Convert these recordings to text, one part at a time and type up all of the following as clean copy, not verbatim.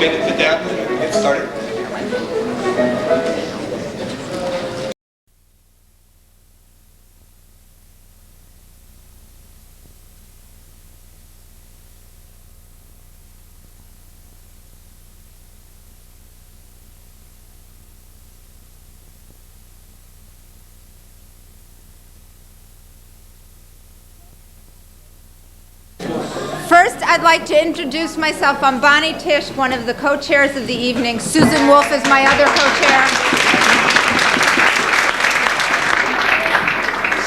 okay to sit down? Get started. First, I'd like to introduce myself. I'm Bonnie Tisch, one of the co-chairs of the evening. Susan Wolf is my other co-chair.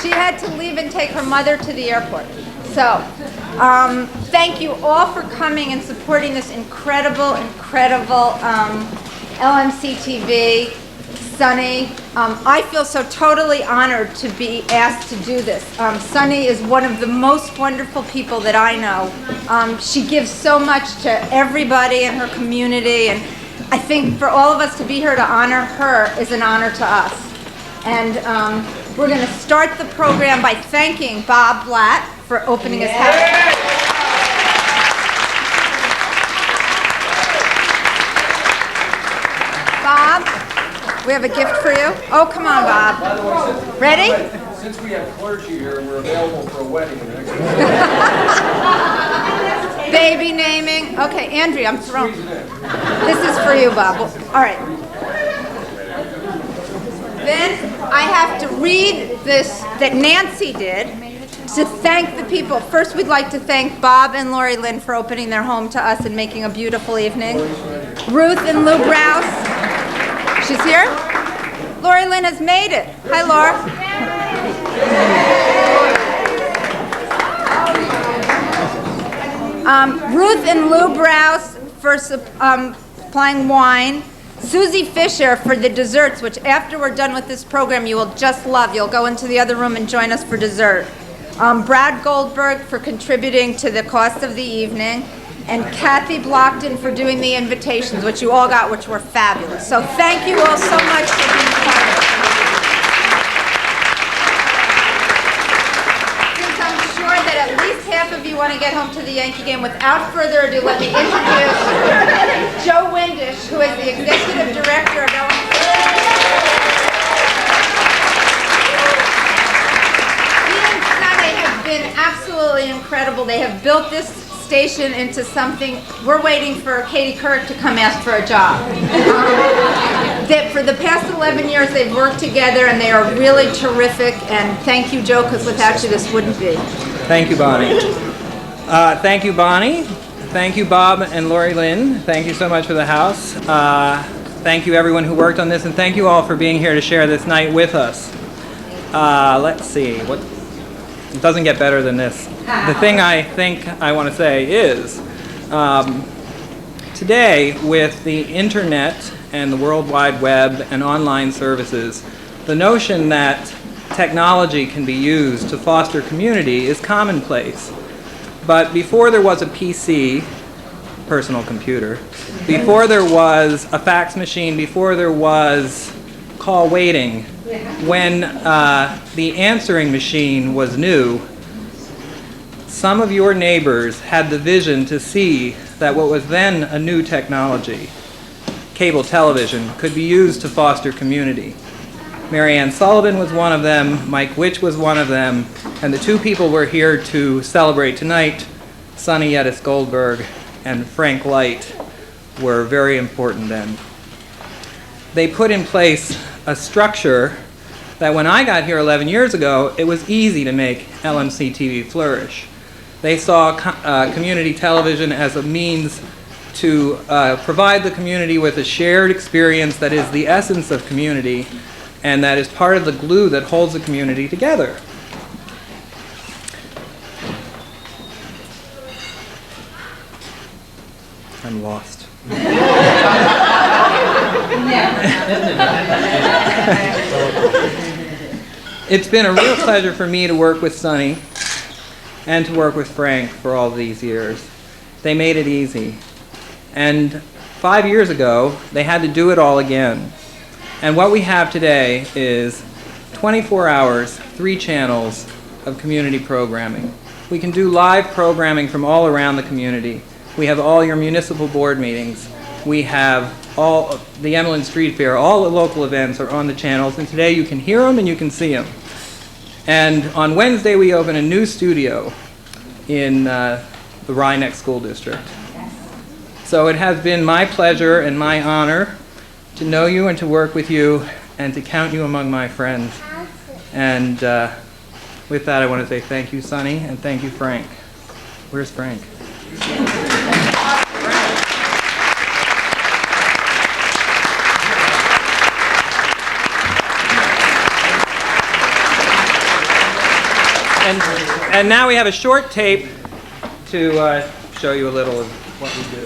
She had to leave and take her mother to the airport. So, thank you all for coming and supporting this incredible LMC-TV. Sunny, I feel so totally honored to be asked to do this. Sunny is one of the most wonderful people that I know. She gives so much to everybody in her community, and I think for all of us to be here to honor her is an honor to us. And we're going to start the program by thanking Bob Blatt for opening his house. Bob? We have a gift for you. Oh, come on, Bob. By the way, Ready? Since we have clergy here, we're available for a wedding. Baby naming. Okay, Andrea, I'm throwing. This is for you, Bob. All right. Then I have to read this that Nancy did to thank the people. First, we'd like to thank Bob and Lori Lynn for opening their home to us and making a beautiful evening. Ruth and Lou Browse. She's here? Lori Lynn has made it. Hi, Laura. Ruth and Lou Browse for supplying wine. Susie Fisher for the desserts, which after we're done with this program, you will just love. You'll go into the other room and join us for dessert. Brad Goldberg for contributing to the cost of the evening. And Kathy Blockton for doing the invitations, which you all got, which were fabulous. So thank you all so much for being part of it. Since I'm sure that at least half of you want to get home to the Yankee game, without further ado, let me introduce Joe Windish, who is the Executive Director of LMC. He and Sunny have been absolutely incredible. They have built this station into something. We're waiting for Katie Couric to come ask for a job. That for the past 11 years they've worked together and they are really terrific, and thank you, Joe, because without you this wouldn't be. Thank you, Bonnie. Thank you, Bonnie. Thank you, Bob and Lori Lynn. Thank you so much for the house. Thank you everyone who worked on this, and thank you all for being here to share this night with us. Let's see, it doesn't get better than this. The thing I think I want to say is, today with the internet and the World Wide Web and online services, the notion that technology can be used to foster community is commonplace. But before there was a PC, personal computer, before there was a fax machine, before there was call waiting, when the answering machine was new, some of your neighbors had the vision to see that what was then a new technology, cable television, could be used to foster community. Mary Ann Sullivan was one of them, Mike Witch was one of them, and the two people we're here to celebrate tonight, Sonny Yedis Goldberg and Frank Light, were very important then. They put in place a structure that when I got here 11 years ago, it was easy to make LMC-TV flourish. They saw community television as a means to provide the community with a shared experience that is the essence of community and that is part of the glue that holds the community together. I'm lost. It's been a real pleasure for me to work with Sonny and to work with Frank for all these years. They made it easy. And 5 years ago, they had to do it all again. And what we have today is 24 hours, 3 channels of community programming. We can do live programming from all around the community. We have all your municipal board meetings. We have all the Emlyn Street Fair, all the local events are on the channels, and today you can hear them and you can see them. And on Wednesday we open a new studio in the Rye School District. So it has been my pleasure and my honor to know you and to work with you and to count you among my friends. And with that, I want to say thank you, Sonny, and thank you, Frank. Where's Frank? And now we have a short tape to show you a little of what we do.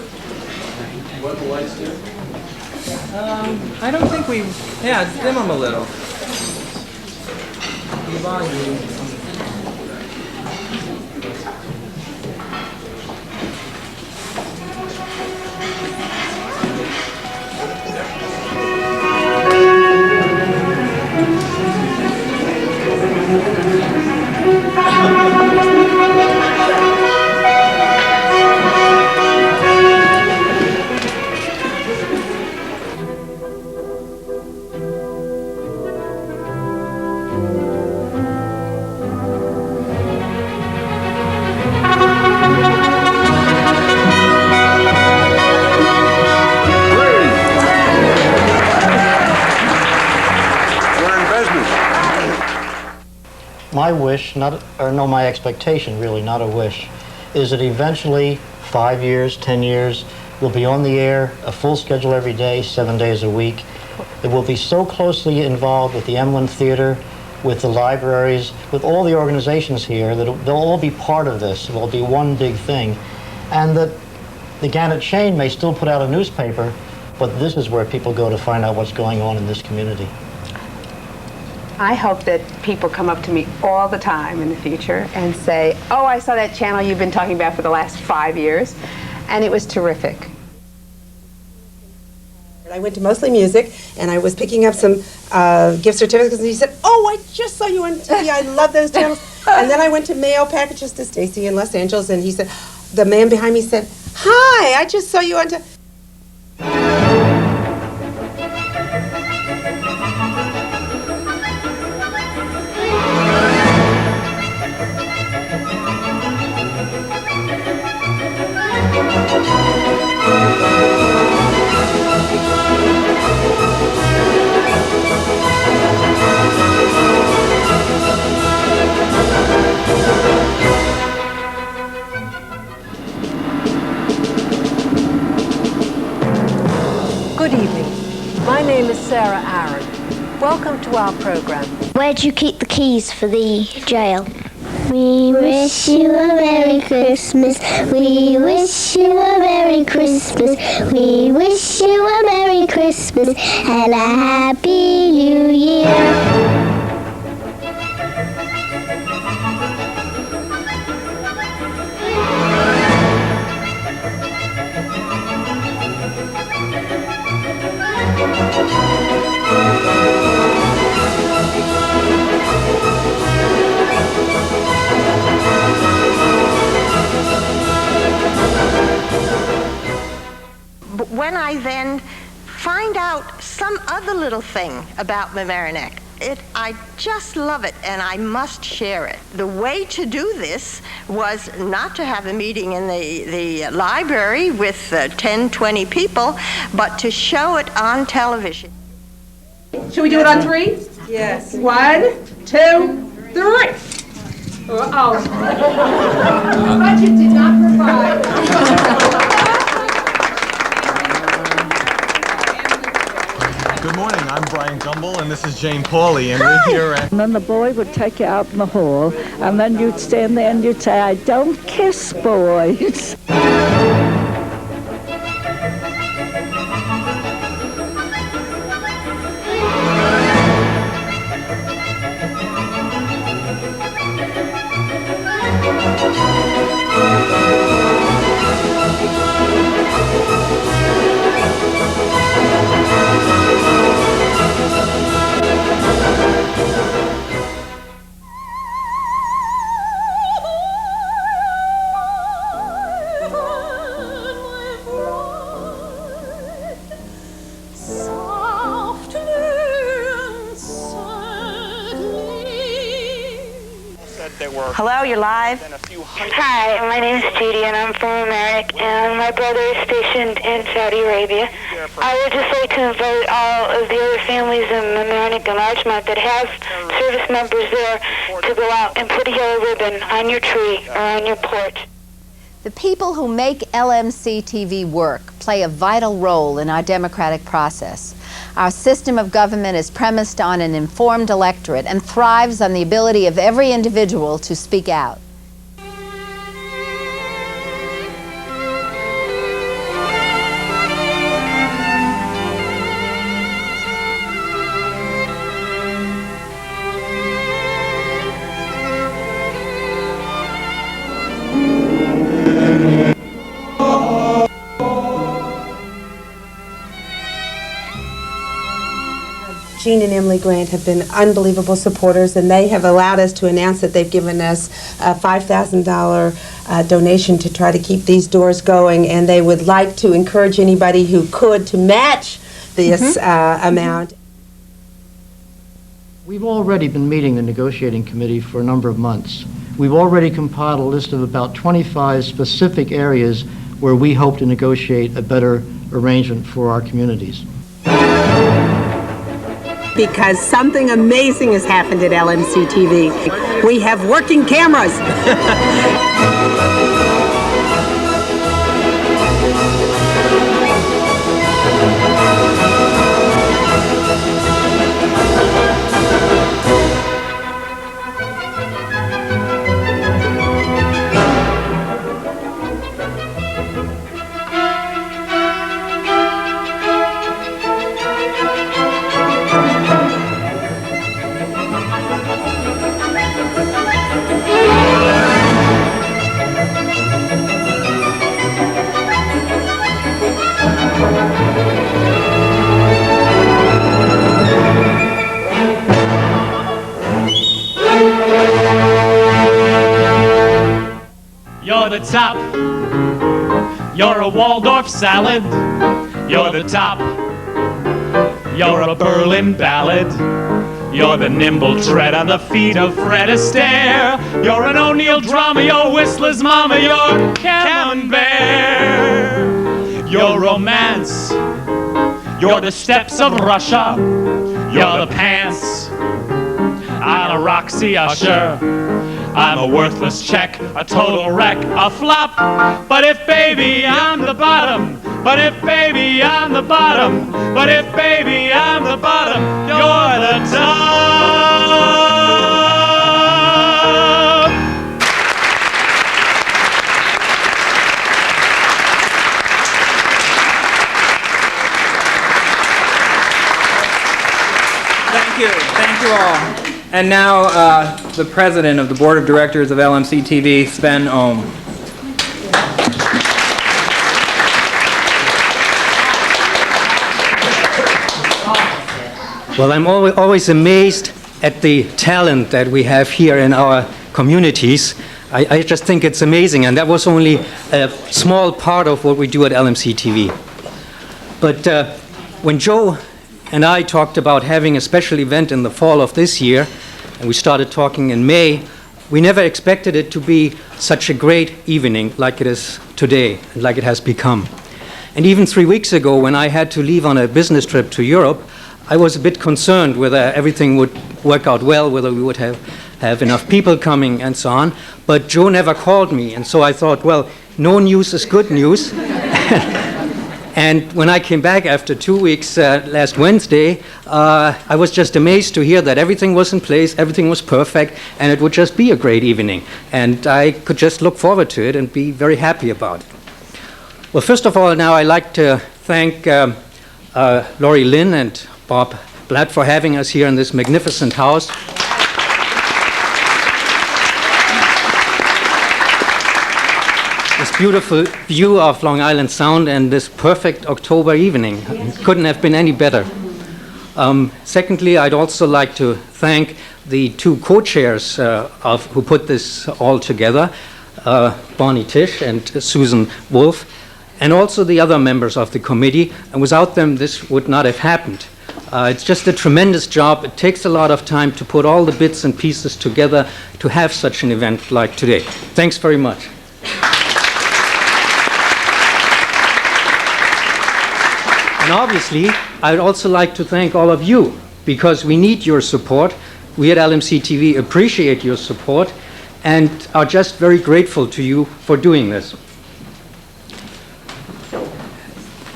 What the lights do? I don't think we, yeah, dim them a little. My wish, my expectation really, not a wish, is that eventually 5 years, 10 years, we'll be on the air, a full schedule every day, 7 days a week. That we'll be so closely involved with the Emlyn Theater, with the libraries, with all the organizations here, that they'll all be part of this. It'll be one big thing. And that the Gannett chain may still put out a newspaper, but this is where people go to find out what's going on in this community. I hope that people come up to me all the time in the future and say, oh, I saw that channel you've been talking about for the last 5 years, and it was terrific. I went to Mostly Music, and I was picking up some gift certificates, and he said, oh, I just saw you on TV, I love those channels. And then I went to mail packages to Stacy in Los Angeles, and he said, the man behind me said, hi, I just saw you on TV. Good evening. My name is Sarah Aaron. Welcome to our program. Where do you keep the keys for the jail? We wish you a Merry Christmas. We wish you a Merry Christmas. We wish you a Merry Christmas and a Happy New Year. But when I then find out some other little thing about Mamaroneck, I just love it, and I must share it. The way to do this was not to have a meeting in the library with 10, 20 people, but to show it on television. Should we do it on 3? Yes. 1, 2, 3. Oh. Budget did not provide. Good morning, I'm Brian Gumble and this is Jane Pauley, and we're here at... And then the boy would take you out in the hall, and then you'd stand there and you'd say, I don't kiss boys. Hello, you're live. Hi, my name is Judy, and I'm from America, and my brother is stationed in Saudi Arabia. I would just like to invite all of the other families in the Mamaroneck and Larchmont that have service members there to go out and put a yellow ribbon on your tree or on your porch. The people who make LMC-TV work play a vital role in our democratic process. Our system of government is premised on an informed electorate and thrives on the ability of every individual to speak out. Jean and Emily Grant have been unbelievable supporters, and they have allowed us to announce that they've given us a $5,000 donation to try to keep these doors going, and they would like to encourage anybody who could to match this amount. We've already been meeting the negotiating committee for a number of months. We've already compiled a list of about 25 specific areas where we hope to negotiate a better arrangement for our communities. Because something amazing has happened at LMC-TV. We have working cameras. You're the top. You're a Waldorf salad. You're the top. You're a Berlin ballad. You're the nimble tread on the feet of Fred Astaire. You're an O'Neill drama. You're Whistler's mama. You're Camembert. You're romance. You're the steps of Russia. You're the pants on a Roxy Usher. I'm a worthless check, a total wreck, a flop. But if baby I'm the bottom, but if baby I'm the bottom, but if baby I'm the bottom, you're the top. Thank you all. And now, the president of the board of directors of LMC-TV, Sven Ohm. Well, I'm always amazed at the talent that we have here in our communities. I just think it's amazing, and that was only a small part of what we do at LMC-TV. But when Joe and I talked about having a special event in the fall of this year, and we started talking in May, we never expected it to be such a great evening like it is today, and like it has become. And even 3 weeks ago, when I had to leave on a business trip to Europe, I was a bit concerned whether everything would work out well, whether we would have enough people coming and so on. But Joe never called me, and so I thought, well, no news is good news. And when I came back after 2 weeks last Wednesday, I was just amazed to hear that everything was in place, everything was perfect, and it would just be a great evening. And I could just look forward to it and be very happy about it. Well, first of all, now I'd like to thank Lori Lynn and Bob Blatt for having us here in this magnificent house. This beautiful view of Long Island Sound and this perfect October evening. Couldn't have been any better. Secondly, I'd also like to thank the two co-chairs who put this all together, Bonnie Tisch and Susan Wolf, and also the other members of the committee. And without them, this would not have happened. It's just a tremendous job. It takes a lot of time to put all the bits and pieces together to have such an event like today. Thanks very much. And obviously, I'd also like to thank all of you, because we need your support. We at LMC-TV appreciate your support and are just very grateful to you for doing this.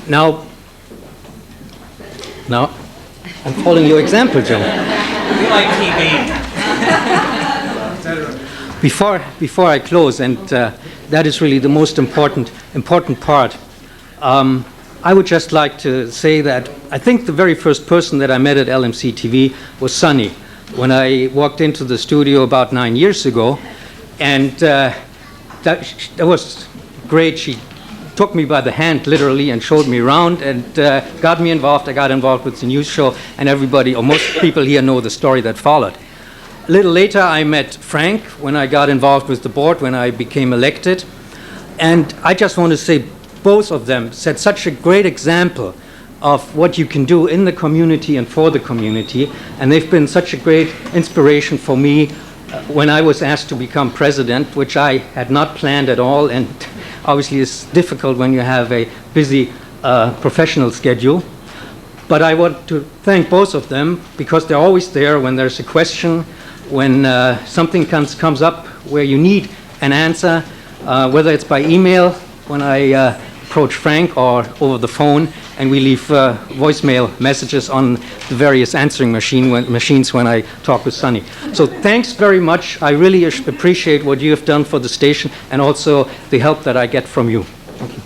Now, I'm following your example, Joe. We like TV. Before I close, and that is really the most important part, I would just like to say that I think the very first person that I met at LMC-TV was Sunny, when I walked into the studio about 9 years ago, and that was great. She took me by the hand, literally, and showed me around and got me involved. I got involved with the news show, and everybody, or most people here, know the story that followed. A little later, I met Frank when I got involved with the board, when I became elected. And I just want to say both of them set such a great example of what you can do in the community and for the community. And they've been such a great inspiration for me when I was asked to become president, which I had not planned at all. And obviously, it's difficult when you have a busy professional schedule. But I want to thank both of them, because they're always there when there's a question, when something comes up where you need an answer, whether it's by email when I approach Frank, or over the phone, and we leave voicemail messages on the various answering machines when I talk with Sunny. So thanks very much. I really appreciate what you have done for the station, and also the help that I get from you. Thank you.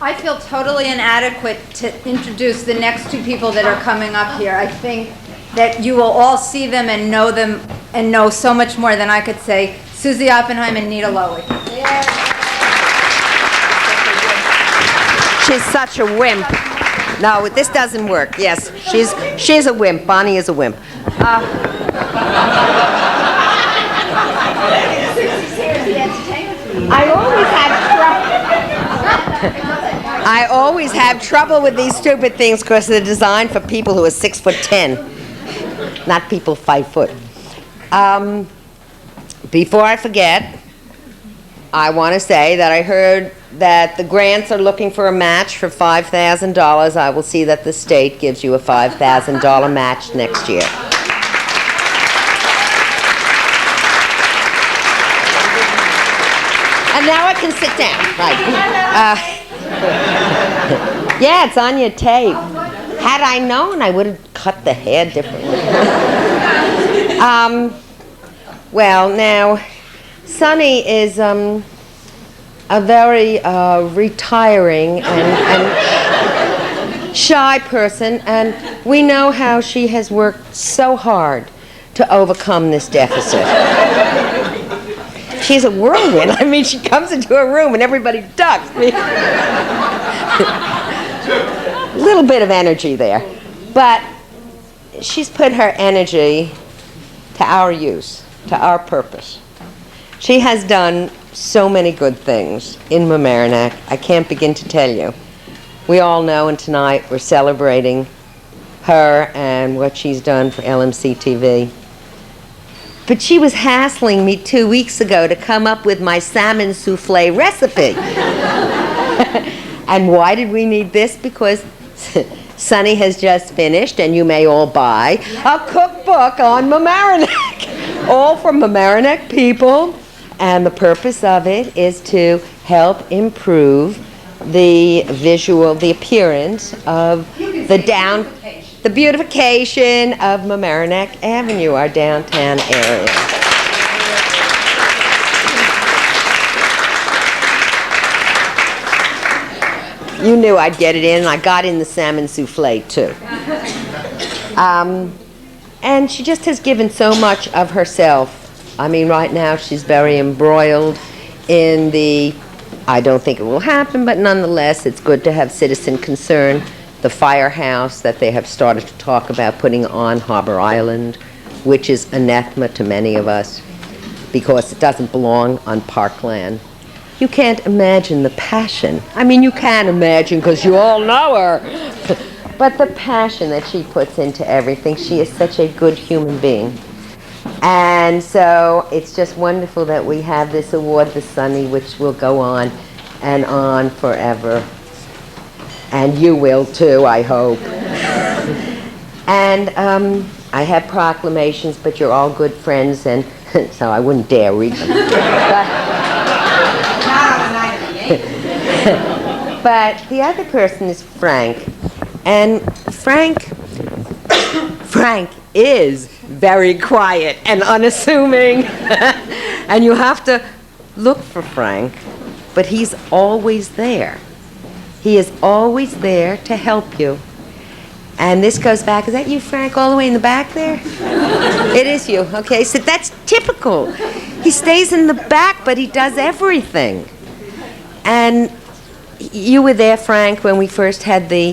I feel totally inadequate to introduce the next two people that are coming up here. I think that you will all see them and know so much more than I could say. Susie Oppenheim and Nita Lowy. She's such a wimp. No, this doesn't work. Yes, she's a wimp. Bonnie is a wimp. I always have trouble with these stupid things because they're designed for people who are 6'10", not people 5 foot. Before I forget, I want to say that I heard that the grants are looking for a match for $5,000. I will see that the state gives you a $5,000 match next year. And now I can sit down. Right. Yeah, it's on your tape. Had I known, I would have cut the hair differently. Well, now, Sunny is a very retiring and shy person, and we know how she has worked so hard to overcome this deficit. She's a whirlwind. I mean, she comes into a room and everybody ducks. A little bit of energy there. But she's put her energy to our use, to our purpose. She has done so many good things in Mamaroneck. I can't begin to tell you. We all know, and tonight we're celebrating her and what she's done for LMC-TV. But she was hassling me 2 weeks ago to come up with my salmon souffle recipe. And why did we need this? Because Sunny has just finished, and you may all buy, a cookbook on Mamaroneck, all from Mamaroneck people. And the purpose of it is to help improve the visual, the appearance of the beautification of Mamaroneck Avenue, our downtown area. You knew I'd get it in, and I got in the salmon souffle too. And she just has given so much of herself. I mean, right now she's very embroiled in the, I don't think it will happen, but nonetheless, it's good to have citizen concern. The firehouse that they have started to talk about putting on Harbor Island, which is anathema to many of us because it doesn't belong on parkland. You can't imagine the passion. I mean, you can imagine because you all know her. But the passion that she puts into everything, she is such a good human being. And so it's just wonderful that we have this award, the Sunny, which will go on and on forever. And you will too, I hope. And I have proclamations, but you're all good friends, and so I wouldn't dare read them. But the other person is Frank. And Frank is very quiet and unassuming. And you have to look for Frank, but he's always there. He is always there to help you. And this goes back, is that you, Frank, all the way in the back there? It is you, okay, so that's typical. He stays in the back, but he does everything. And you were there, Frank, when we first had the,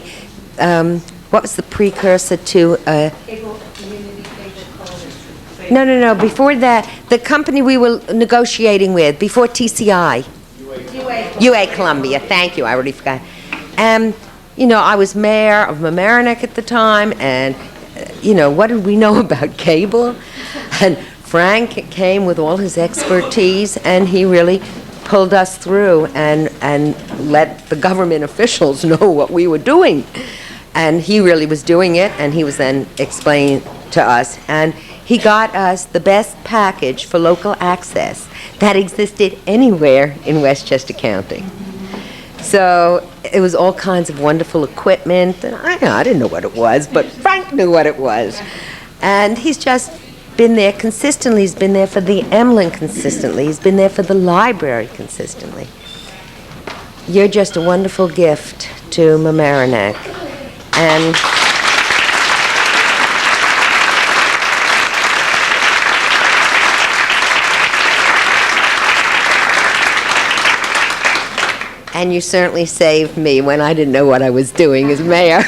what was the precursor to? No, before that, the company we were negotiating with, before TCI. UA Columbia, thank you, I already forgot. You know, I was mayor of Mamaroneck at the time, and, you know, what did we know about cable? And Frank came with all his expertise, and he really pulled us through and let the government officials know what we were doing. And he really was doing it, and he was then explaining to us. And he got us the best package for local access that existed anywhere in Westchester County. So it was all kinds of wonderful equipment, and I didn't know what it was, but Frank knew what it was. And he's just been there consistently. He's been there for the Emlyn consistently. He's been there for the library consistently. You're just a wonderful gift to Mamaroneck. And you certainly saved me when I didn't know what I was doing as mayor.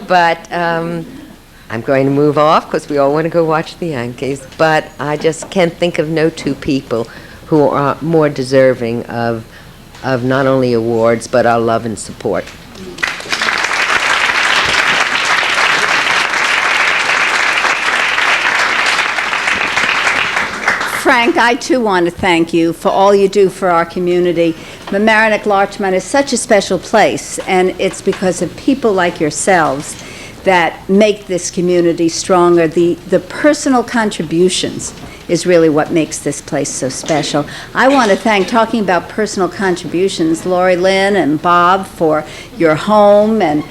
But I'm going to move off because we all want to go watch the Yankees. But I just can't think of no two people who are more deserving of not only awards, but our love and support. Frank, I too want to thank you for all you do for our community. Mamaroneck Larchmont is such a special place, and it's because of people like yourselves that make this community stronger. The personal contributions is really what makes this place so special. I want to thank, talking about personal contributions, Lori Lynn and Bob for your home and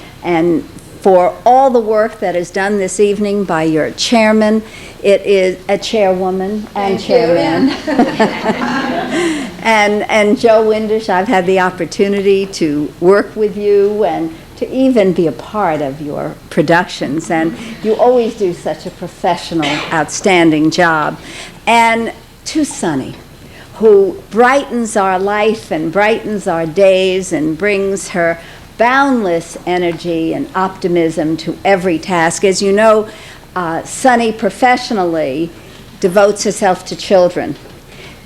for all the work that is done this evening by your chairman. It is a chairwoman and chairman. and Joe Windish, I've had the opportunity to work with you and to even be a part of your productions. And you always do such a professional, outstanding job. And to Sunny, who brightens our life and brightens our days and brings her boundless energy and optimism to every task. As you know, Sunny professionally devotes herself to children.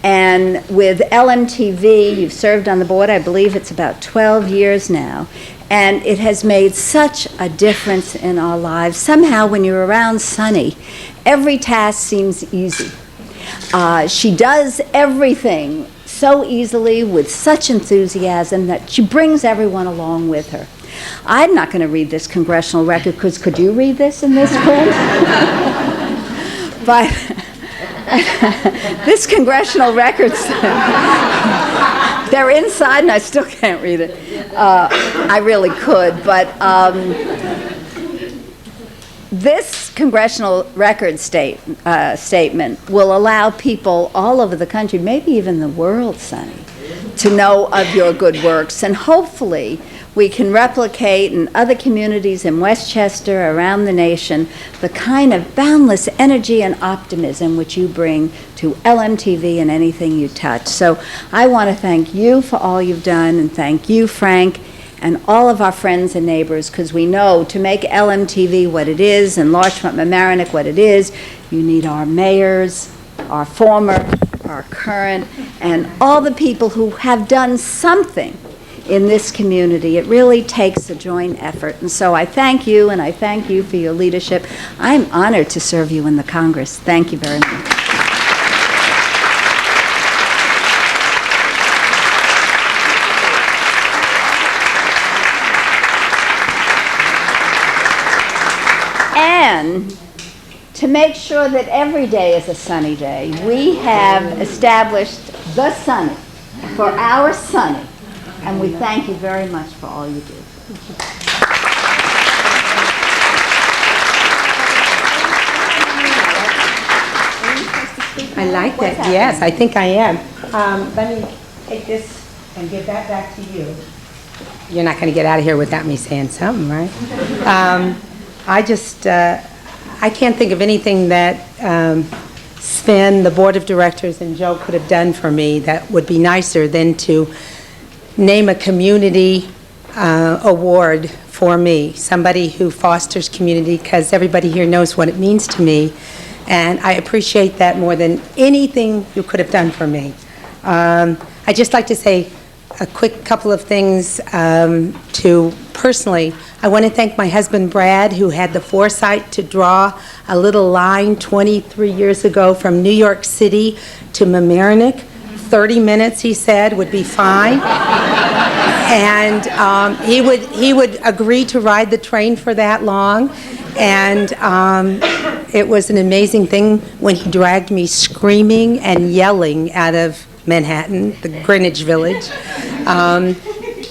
And with LMTV, you've served on the board, I believe it's about 12 years now, and it has made such a difference in our lives. Somehow when you're around Sunny, every task seems easy. She does everything so easily with such enthusiasm that she brings everyone along with her. I'm not going to read this congressional record, because could you read this in this print? But this congressional record, they're inside and I still can't read it. I really could, but this congressional record statement will allow people all over the country, maybe even the world, Sunny, to know of your good works. And hopefully we can replicate in other communities in Westchester, around the nation, the kind of boundless energy and optimism which you bring to LMTV and anything you touch. So I want to thank you for all you've done, and thank you, Frank, and all of our friends and neighbors, because we know to make LMTV what it is and Larchmont Mamaroneck what it is, you need our mayors, our former, our current, and all the people who have done something in this community. It really takes a joint effort. And so I thank you, and I thank you for your leadership. I'm honored to serve you in the Congress. Thank you very much. And to make sure that every day is a sunny day, we have established the Sunny for our Sunny, and we thank you very much for all you do. I like that. Yes, I think I am. Let me take this and give that back to you. You're not going to get out of here without me saying something, right? I can't think of anything that Sven, the board of directors, and Joe could have done for me that would be nicer than to name a community award for me, somebody who fosters community, because everybody here knows what it means to me, and I appreciate that more than anything you could have done for me. I'd just like to say a quick couple of things to personally. I want to thank my husband Brad, who had the foresight to draw a little line 23 years ago from New York City to Mamaroneck. 30 minutes, he said, would be fine. And he would agree to ride the train for that long. And it was an amazing thing when he dragged me screaming and yelling out of Manhattan, the Greenwich Village.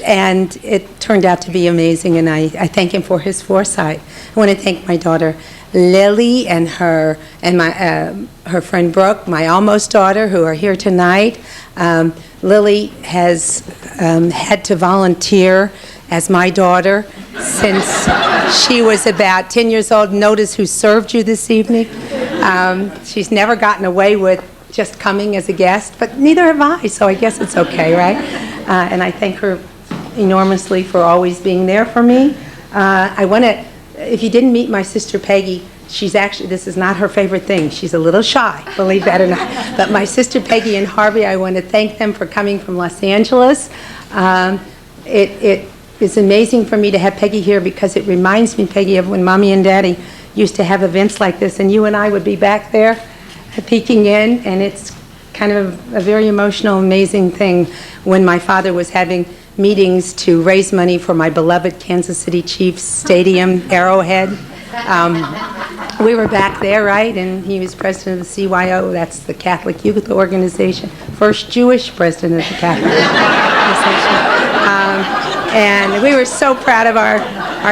And it turned out to be amazing, and I thank him for his foresight. I want to thank my daughter Lily and her friend Brooke, my almost daughter, who are here tonight. Lily has had to volunteer as my daughter since she was about 10 years old. Notice who served you this evening. She's never gotten away with just coming as a guest, but neither have I, so I guess it's okay, right? And I thank her enormously for always being there for me. I want to, if you didn't meet my sister Peggy, she's actually, this is not her favorite thing. She's a little shy, believe that or not. But my sister Peggy and Harvey, I want to thank them for coming from Los Angeles. It is amazing for me to have Peggy here because it reminds me, Peggy, of when Mommy and Daddy used to have events like this, and you and I would be back there peeking in, and it's kind of a very emotional, amazing thing when my father was having meetings to raise money for my beloved Kansas City Chiefs Stadium, Arrowhead. We were back there, right? And he was president of the CYO, that's the Catholic Youth Organization, first Jewish president of the Catholic Organization. And we were so proud of our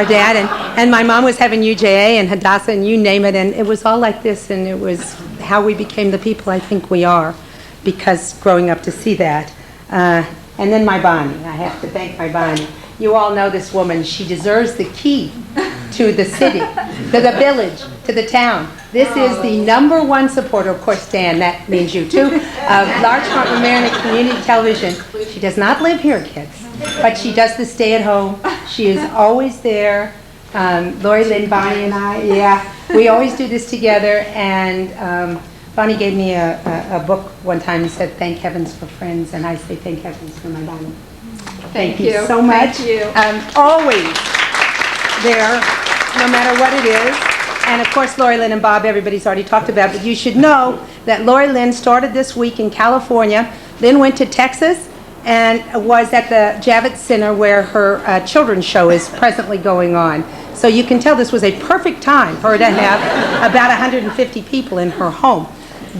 dad. And my mom was having UJA and Hadassah and you name it, and it was all like this, and it was how we became the people I think we are, because growing up to see that. And then my Bonnie. I have to thank my Bonnie. You all know this woman. She deserves the key to the city, to the village, to the town. This is the #1 supporter, of course, Dan, that means you too, of Larchmont Mamaroneck Community Television. She does not live here, kids, but she does the stay at home. She is always there. Lori Lynn, Bonnie, and I, yeah, we always do this together. And Bonnie gave me a book one time and said, "Thank heavens for friends," and I say, "Thank heavens for my Bonnie." Thank you so much. Thank you. Always there, no matter what it is. And of course, Lori Lynn and Bob, everybody's already talked about, but you should know that Lori Lynn started this week in California, then went to Texas, and was at the Javits Center where her children's show is presently going on. So you can tell this was a perfect time for her to have about 150 people in her home.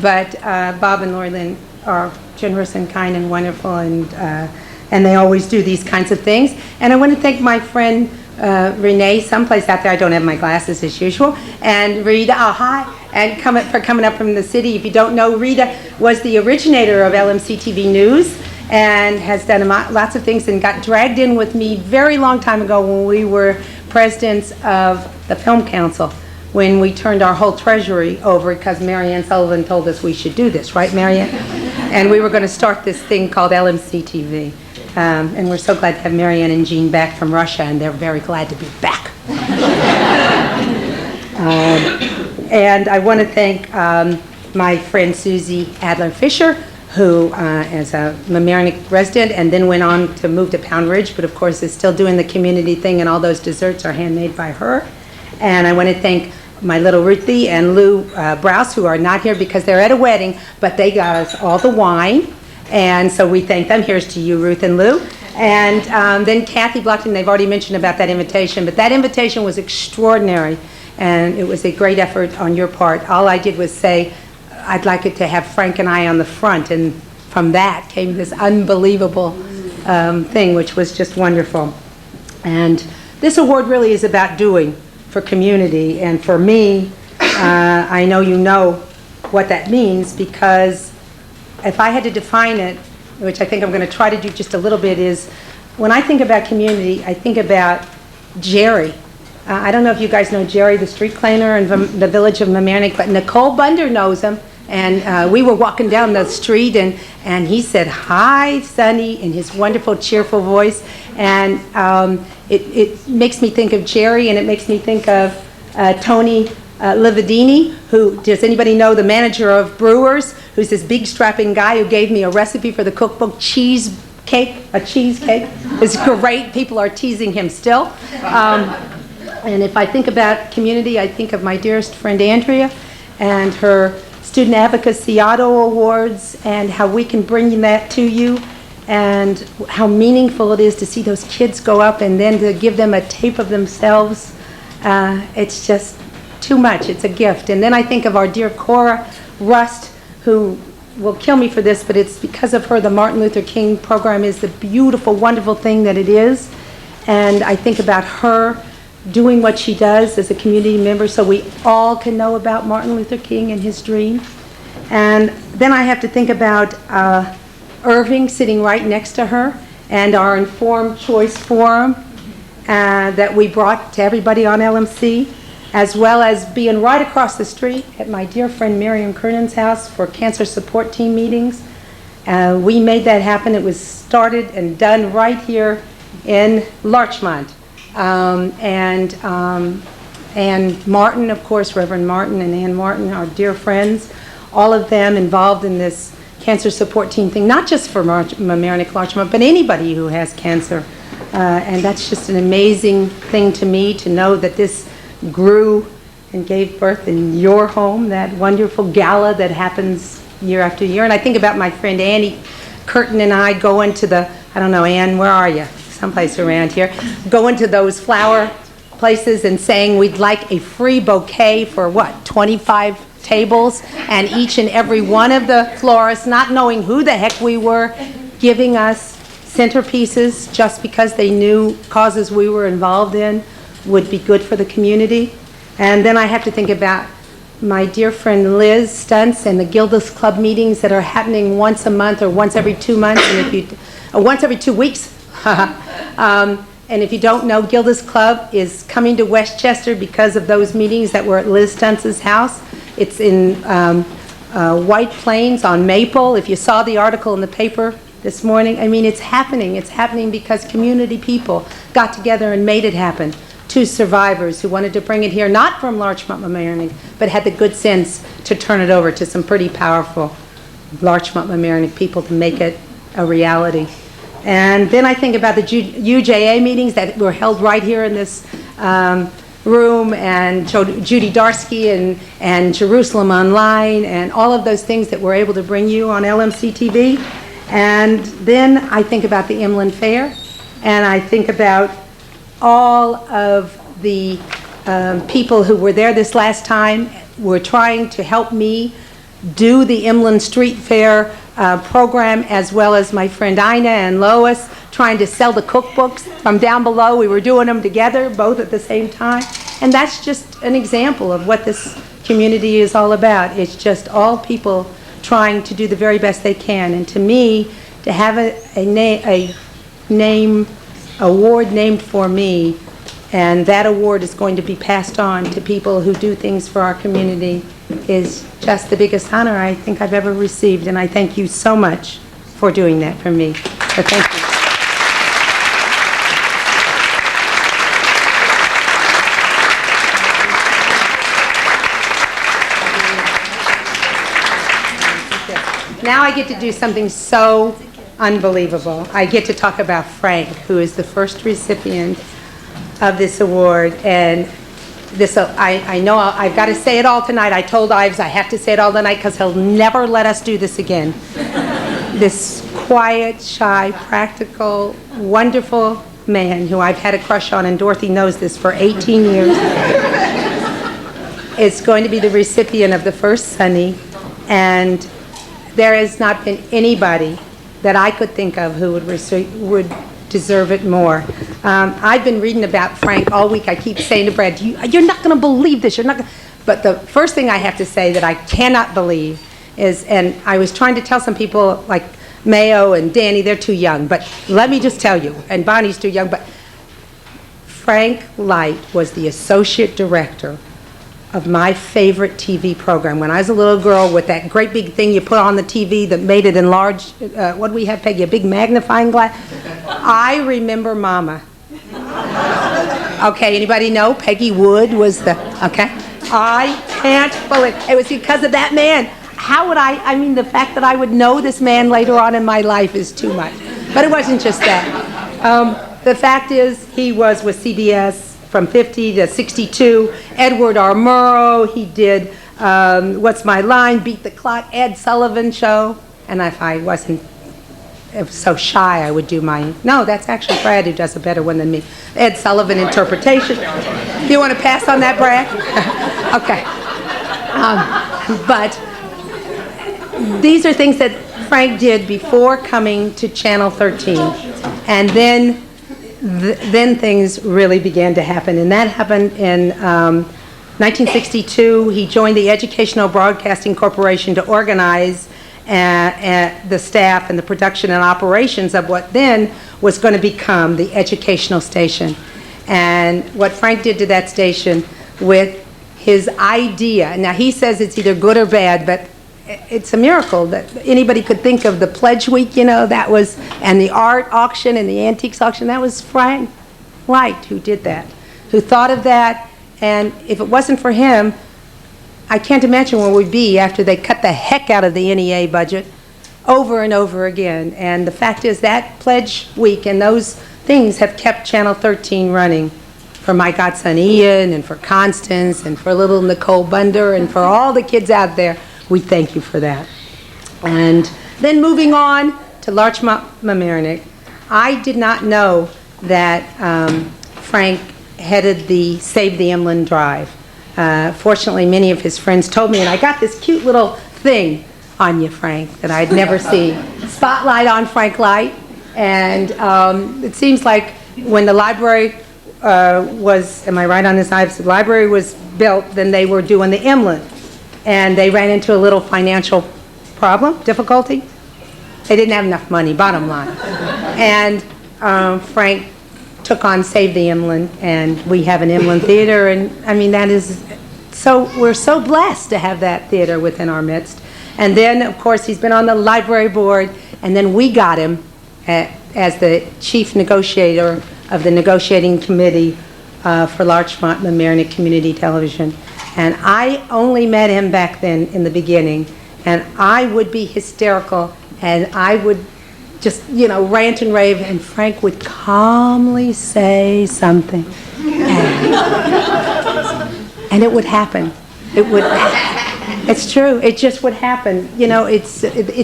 But Bob and Lori Lynn are generous and kind and wonderful, and they always do these kinds of things. And I want to thank my friend Renee, someplace out there, I don't have my glasses as usual, and Rita, hi, and for coming up from the city. If you don't know, Rita was the originator of LMC-TV News and has done lots of things and got dragged in with me very long time ago when we were presidents of the Film Council, when we turned our whole treasury over because Marianne Sullivan told us we should do this, right, Marianne? And we were going to start this thing called LMC-TV. And we're so glad to have Marianne and Jean back from Russia, and they're very glad to be back. And I want to thank my friend Susie Adler-Fisher, who is a Mamaroneck resident and then went on to move to Pound Ridge, but of course is still doing the community thing, and all those desserts are handmade by her. And I want to thank my little Ruthie and Lou Browse, who are not here because they're at a wedding, but they got us all the wine, and so we thank them. Here's to you, Ruth and Lou. And then Kathy Blockton, they've already mentioned about that invitation, but that invitation was extraordinary, and it was a great effort on your part. All I did was say, I'd like it to have Frank and I on the front, and from that came this unbelievable thing, which was just wonderful. And this award really is about doing for community, and for me, I know you know what that means, because if I had to define it, which I think I'm going to try to do just a little bit, is when I think about community, I think about Jerry. I don't know if you guys know Jerry, the street cleaner in the village of Mamaroneck, but Nicole Bunder knows him. And we were walking down the street, and he said, "Hi, Sonny," in his wonderful, cheerful voice. And it makes me think of Jerry, and it makes me think of Tony Lividini, who, does anybody know the manager of Brewers, who's this big, strapping guy who gave me a recipe for the cookbook, a cheesecake. It's great. People are teasing him still. And if I think about community, I think of my dearest friend Andrea and her Student Advocacy Auto Awards, and how we can bring that to you, and how meaningful it is to see those kids go up and then to give them a tape of themselves. It's just too much. It's a gift. And then I think of our dear Cora Rust, who will kill me for this, but it's because of her the Martin Luther King program is the beautiful, wonderful thing that it is. And I think about her doing what she does as a community member so we all can know about Martin Luther King and his dream. And then I have to think about Irving sitting right next to her, and our Informed Choice Forum that we brought to everybody on LMC, as well as being right across the street at my dear friend Miriam Kernan's house for cancer support team meetings. We made that happen. It was started and done right here in Larchmont. And Martin, of course, Reverend Martin and Ann Martin, our dear friends, all of them involved in this cancer support team thing, not just for Mamaroneck Larchmont, but anybody who has cancer. And that's just an amazing thing to me, to know that this grew and gave birth in your home, that wonderful gala that happens year after year. And I think about my friend Annie Curtin and I going to the, I don't know, Ann, where are you? Someplace around here, going to those flower places and saying we'd like a free bouquet for what, 25 tables, and each and every one of the florists, not knowing who the heck we were, giving us centerpieces just because they knew causes we were involved in would be good for the community. And then I have to think about my dear friend Liz Stuntz and the Gilda's Club meetings that are happening once a month or once every 2 months, and if you, or once every 2 weeks. And if you don't know, Gilda's Club is coming to Westchester because of those meetings that were at Liz Stuntz's house. It's in White Plains on Maple. If you saw the article in the paper this morning, I mean, it's happening. It's happening because community people got together and made it happen. 2 survivors who wanted to bring it here, not from Larchmont, Mamaroneck, but had the good sense to turn it over to some pretty powerful Larchmont, Mamaroneck people to make it a reality. And then I think about the UJA meetings that were held right here in this room, and Judy Darsky and Jerusalem Online, and all of those things that we're able to bring you on LMC-TV. And then I think about the Inland Fair, and I think about all of the people who were there this last time were trying to help me do the Inland Street Fair program, as well as my friend Ina and Lois trying to sell the cookbooks from down below. We were doing them together, both at the same time. And that's just an example of what this community is all about. It's just all people trying to do the very best they can. And to me, to have a award named for me, and that award is going to be passed on to people who do things for our community, is just the biggest honor I think I've ever received, and I thank you so much for doing that for me. So thank you. now I get to do something so unbelievable. I get to talk about Frank, who is the first recipient of this award. And this, I know I've got to say it all tonight. I told Ives I have to say it all tonight because he'll never let us do this again. This quiet, shy, practical, wonderful man who I've had a crush on, and Dorothy knows this, for 18 years, is going to be the recipient of the first Sunny. And there has not been anybody that I could think of who would deserve it more. I've been reading about Frank all week. I keep saying to Brad, you're not going to believe this. You're not gonna. But the first thing I have to say that I cannot believe is, and I was trying to tell some people like Mayo and Danny, they're too young, but let me just tell you, and Bonnie's too young, but Frank Light was the associate director of my favorite TV program. When I was a little girl, with that great big thing you put on the TV that made it enlarge, what do we have, Peggy, a big magnifying glass? I remember Mama. Okay, anybody know? Peggy Wood was the, okay? I can't believe, it was because of that man. How would I mean, the fact that I would know this man later on in my life is too much. But it wasn't just that. The fact is, he was with CBS from 50 to 62, Edward R. Murrow, he did What's My Line, Beat the Clock, Ed Sullivan Show, and if I wasn't so shy, I would do my, no, that's actually Brad who does a better one than me, Ed Sullivan interpretation. Do you want to pass on that, Brad? Okay. But these are things that Frank did before coming to Channel 13, and then things really began to happen, and that happened in 1962. He joined the Educational Broadcasting Corporation to organize the staff and the production and operations of what then was going to become the educational station. And what Frank did to that station with his idea, now he says it's either good or bad, but it's a miracle that anybody could think of the Pledge Week, you know, that was, and the art auction and the antiques auction, that was Frank Light who did that, who thought of that. And if it wasn't for him, I can't imagine where we'd be after they cut the heck out of the NEA budget over and over again. And the fact is that Pledge Week and those things have kept Channel 13 running for my godson Ian and for Constance and for little Nicole Bunder and for all the kids out there. We thank you for that. And then moving on to Larchmont Mamaroneck, I did not know that Frank headed the Save the Emlyn Drive. Fortunately, many of his friends told me, and I got this cute little thing on you, Frank, that I'd never seen. Spotlight on Frank Light. And it seems like when the library was, am I right on this? The library was built, then they were doing the Emlyn. And they ran into a little financial problem, difficulty. They didn't have enough money, bottom line. And Frank took on Save the Emlyn, and we have an Emlyn Theater, and I mean, that is, so we're so blessed to have that theater within our midst. And then, of course, he's been on the library board, and then we got him as the chief negotiator of the negotiating committee for Larchmont Mamaroneck Community Television. And I only met him back then in the beginning, and I would be hysterical, and I would just, you know, rant and rave, and Frank would calmly say something, and it would happen. It would, it's true, it just would happen. You know, it's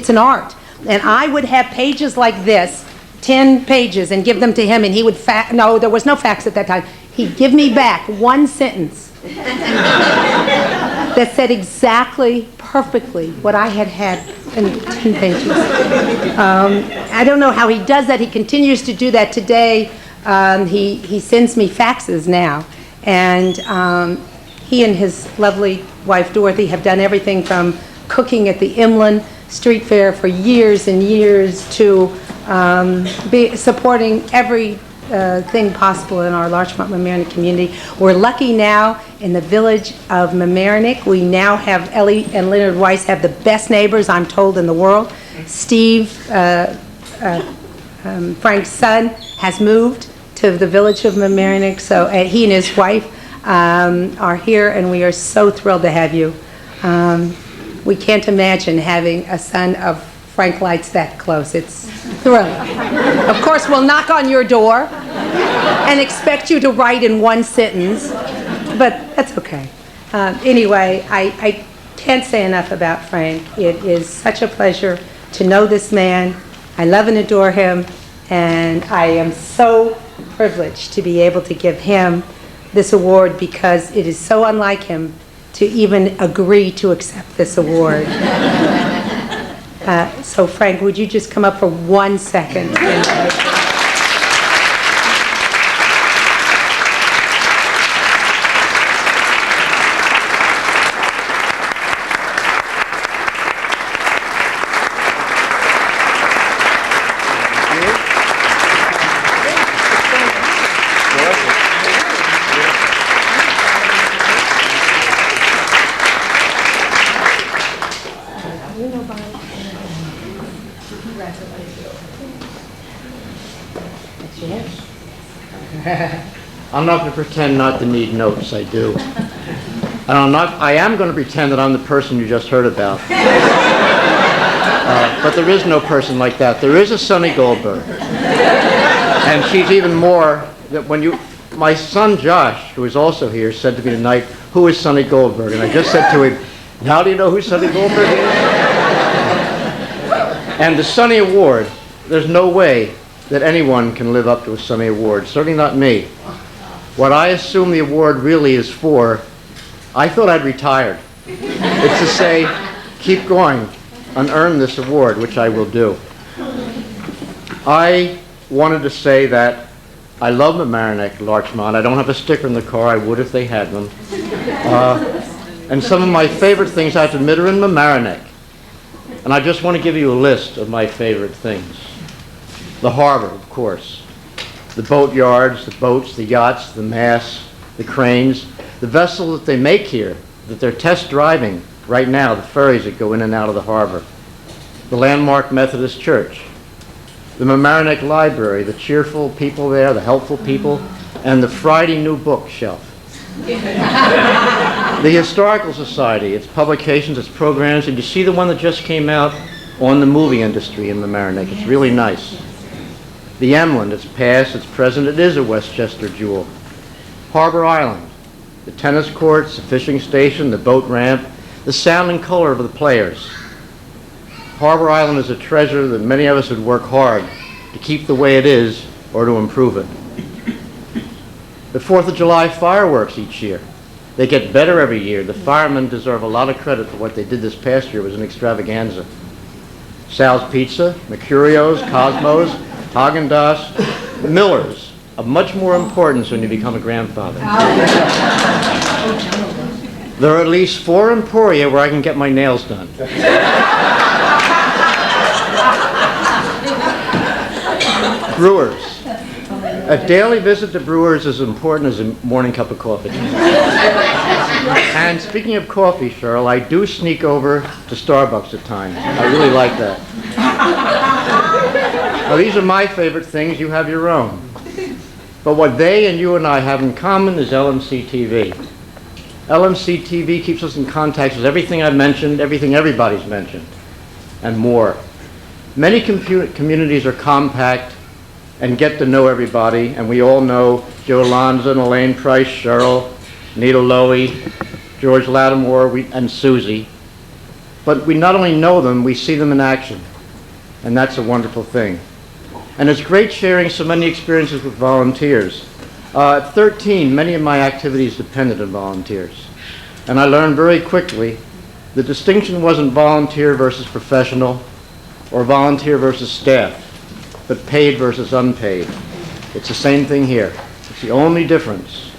an art. And I would have pages like this, 10 pages, and give them to him, and he would no, there was no fax at that time. He'd give me back one sentence that said exactly, perfectly what I had in 10 pages. I don't know how he does that. He continues to do that today. He sends me faxes now. And he and his lovely wife, Dorothy, have done everything from cooking at the Emlyn Street Fair for years and years to supporting every thing possible in our Larchmont Mamaroneck community. We're lucky now in the village of Mamaroneck. We now have, Ellie and Leonard Weiss have the best neighbors, I'm told, in the world. Steve, Frank's son, has moved to the village of Mamaroneck, so he and his wife are here, and we are so thrilled to have you. We can't imagine having a son of Frank lights that close. It's thrilling. Of course, we'll knock on your door and expect you to write in one sentence, but that's okay. Anyway, I can't say enough about Frank. It is such a pleasure to know this man. I love and adore him, and I am so privileged to be able to give him this award because it is so unlike him to even agree to accept this award. So Frank, would you just come up for 1 second? I'm not going to pretend not to need notes. I do. And I am going to pretend that I'm the person you just heard about. But there is no person like that. There is a Sonny Goldberg. And she's even more that my son Josh, who is also here, said to me tonight, "Who is Sonny Goldberg?" And I just said to him, "Now do you know who Sonny Goldberg is?" And the Sonny Award, there's no way that anyone can live up to a Sonny Award, certainly not me. What I assume the award really is for, I thought I'd retired. It's to say, keep going and earn this award, which I will do. I wanted to say that I love Mamaroneck, Larchmont. I don't have a sticker in the car. I would if they had them. And some of my favorite things, I have to admit, are in Mamaroneck. And I just want to give you a list of my favorite things. The harbor, of course. The boat yards, the boats, the yachts, the masts, the cranes, the vessels that they make here, that they're test driving right now, the ferries that go in and out of the harbor. The landmark Methodist Church. The Mamaroneck Library, the cheerful people there, the helpful people, and the Friday new bookshelf. The Historical Society, its publications, its programs, and you see the one that just came out on the movie industry in Mamaroneck. It's really nice. The Emlyn, its past, its present, it is a Westchester jewel. Harbor Island, the tennis courts, the fishing station, the boat ramp, the sound and color of the players. Harbor Island is a treasure that many of us would work hard to keep the way it is or to improve it. The 4th of July fireworks each year. They get better every year. The firemen deserve a lot of credit for what they did this past year. It was an extravaganza. Sal's Pizza, Mercurio's, Cosmos, Haagen-Dazs, Miller's, of much more importance when you become a grandfather. There are at least 4 Emporia where I can get my nails done. Brewers. A daily visit to Brewers is as important as a morning cup of coffee. And speaking of coffee, Cheryl, I do sneak over to Starbucks at times. I really like that. Now, these are my favorite things. You have your own. But what they and you and I have in common is LMC-TV. LMC-TV keeps us in contact with everything I've mentioned, everything everybody's mentioned, and more. Many communities are compact and get to know everybody, and we all know Joe Lanza and Elaine Price, Cheryl, Nita Lowy, George Lattimore, and Susie. But we not only know them, we see them in action, and that's a wonderful thing. And it's great sharing so many experiences with volunteers. At 13, many of my activities depended on volunteers. And I learned very quickly the distinction wasn't volunteer versus professional or volunteer versus staff, but paid versus unpaid. It's the same thing here. It's the only difference.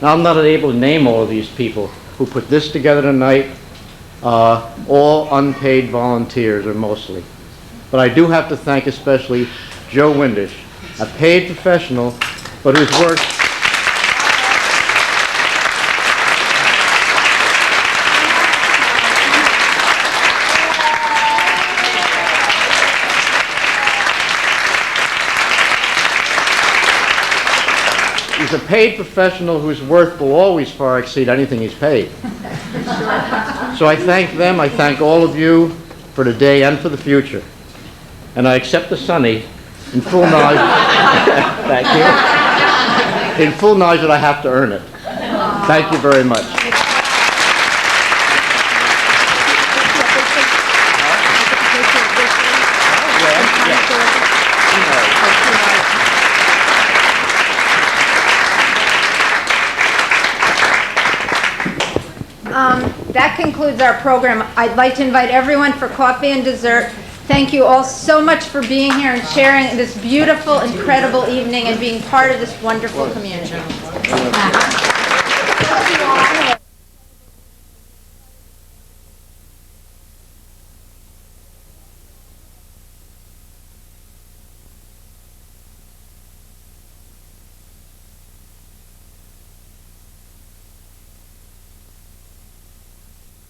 Now, I'm not able to name all of these people who put this together tonight, all unpaid volunteers, or mostly. But I do have to thank especially Joe Windish, a paid professional, but whose work he's a paid professional whose worth will always far exceed anything he's paid. So I thank them, I thank all of you for today and for the future. and I accept the Sunny in full knowledge. Thank you. In full knowledge that I have to earn it. Thank you very much. That concludes our program. I'd like to invite everyone for coffee and dessert. Thank you all so much for being here and sharing this beautiful, incredible evening and being part of this wonderful community.